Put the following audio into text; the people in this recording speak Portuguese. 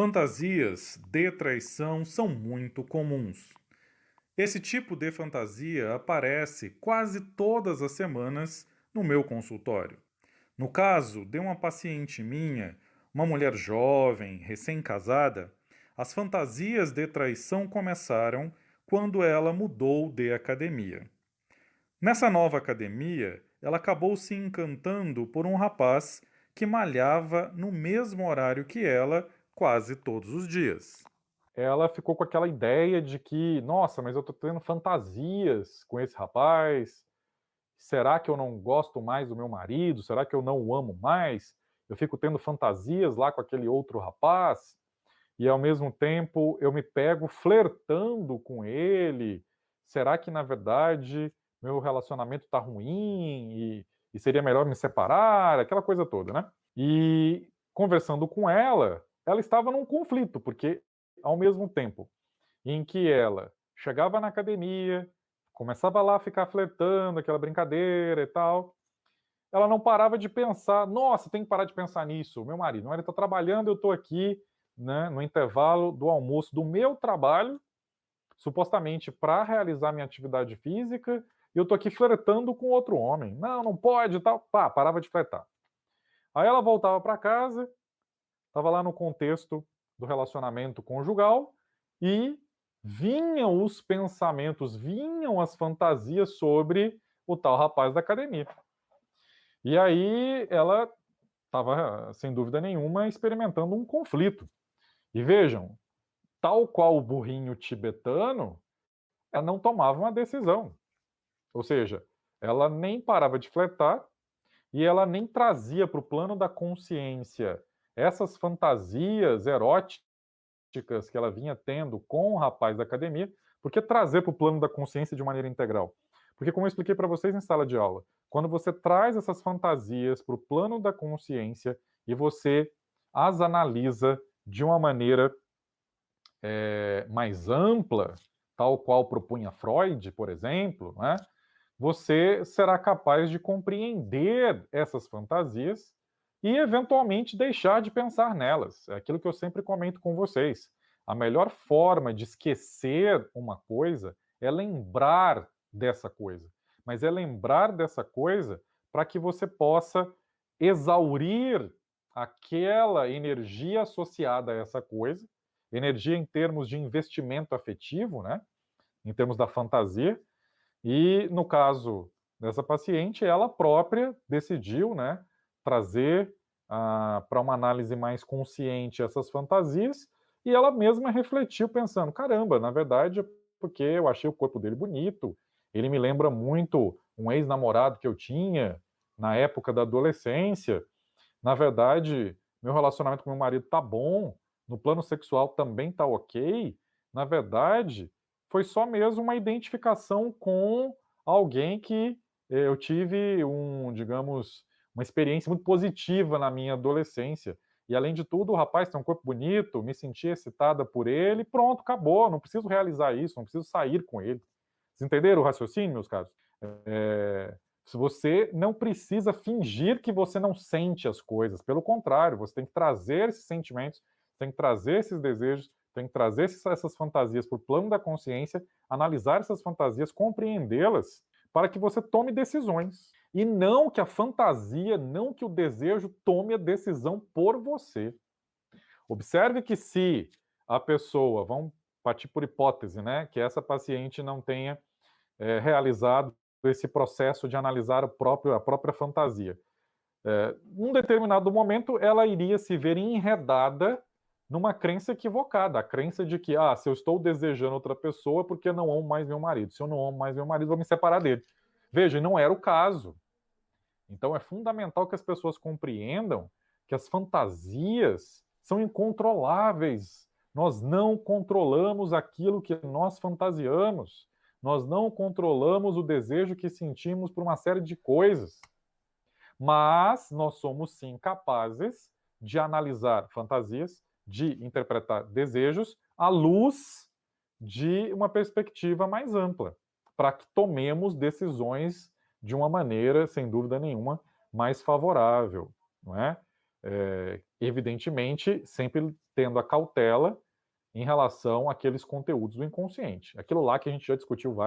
Fantasias de traição são muito comuns. Esse tipo de fantasia aparece quase todas as semanas no meu consultório. No caso de uma paciente minha, uma mulher jovem, recém-casada, as fantasias de traição começaram quando ela mudou de academia. Nessa nova academia, ela acabou se encantando por um rapaz que malhava no mesmo horário que ela quase todos os dias. Ela ficou com aquela ideia de que: "Nossa, mas eu tô tendo fantasias com esse rapaz. Será que eu não gosto mais do meu marido? Será que eu não o amo mais? Eu fico tendo fantasias lá com aquele outro rapaz e, ao mesmo tempo, eu me pego flertando com ele. Será que, na verdade, meu relacionamento tá ruim e seria melhor me separar?", aquela coisa toda, né. E conversando com ela estava num conflito, porque ao mesmo tempo em que ela chegava na academia, começava lá a ficar flertando, aquela brincadeira e tal, ela não parava de pensar: "Nossa, tem que parar de pensar nisso, meu marido está trabalhando, eu estou aqui, né, no intervalo do almoço do meu trabalho, supostamente para realizar minha atividade física, e eu estou aqui flertando com outro homem. Não, não pode e tal". Pá, parava de flertar. Aí ela voltava para casa, estava lá no contexto do relacionamento conjugal e vinham os pensamentos, vinham as fantasias sobre o tal rapaz da academia. E aí ela estava, sem dúvida nenhuma, experimentando um conflito. E vejam, tal qual o burrinho tibetano, ela não tomava uma decisão. Ou seja, ela nem parava de flertar e ela nem trazia para o plano da consciência essas fantasias eróticas que ela vinha tendo com o rapaz da academia, por que trazer para o plano da consciência de maneira integral? Porque, como eu expliquei para vocês em sala de aula, quando você traz essas fantasias para o plano da consciência e você as analisa de uma maneira mais ampla, tal qual propunha Freud, por exemplo, né, você será capaz de compreender essas fantasias e, eventualmente, deixar de pensar nelas. É aquilo que eu sempre comento com vocês. A melhor forma de esquecer uma coisa é lembrar dessa coisa. Mas é lembrar dessa coisa para que você possa exaurir aquela energia associada a essa coisa, energia em termos de investimento afetivo, né? Em termos da fantasia, e no caso dessa paciente, ela própria decidiu, né, trazer para uma análise mais consciente essas fantasias, e ela mesma refletiu pensando: caramba, na verdade é porque eu achei o corpo dele bonito, ele me lembra muito um ex-namorado que eu tinha na época da adolescência. Na verdade, meu relacionamento com meu marido tá bom, no plano sexual também tá ok. Na verdade, foi só mesmo uma identificação com alguém que eu tive digamos, uma experiência muito positiva na minha adolescência. E além de tudo, o rapaz tem um corpo bonito, me senti excitada por ele, pronto, acabou. Não preciso realizar isso, não preciso sair com ele. Vocês entenderam o raciocínio, meus caros? Se você não precisa fingir que você não sente as coisas, pelo contrário, você tem que trazer esses sentimentos, tem que trazer esses desejos, tem que trazer essas fantasias para o plano da consciência, analisar essas fantasias, compreendê-las, para que você tome decisões. E não que a fantasia, não que o desejo tome a decisão por você. Observe que se a pessoa, vamos partir por hipótese, né, que essa paciente não tenha realizado esse processo de analisar a própria fantasia. Num determinado momento, ela iria se ver enredada numa crença equivocada, a crença de que, se eu estou desejando outra pessoa, porque eu não amo mais meu marido. Se eu não amo mais meu marido, vou me separar dele. Veja, não era o caso. Então é fundamental que as pessoas compreendam que as fantasias são incontroláveis. Nós não controlamos aquilo que nós fantasiamos. Nós não controlamos o desejo que sentimos por uma série de coisas. Mas nós somos sim capazes de analisar fantasias, de interpretar desejos à luz de uma perspectiva mais ampla, para que tomemos decisões de uma maneira, sem dúvida nenhuma, mais favorável, não é? Evidentemente, sempre tendo a cautela em relação àqueles conteúdos do inconsciente. Aquilo lá que a gente já discutiu várias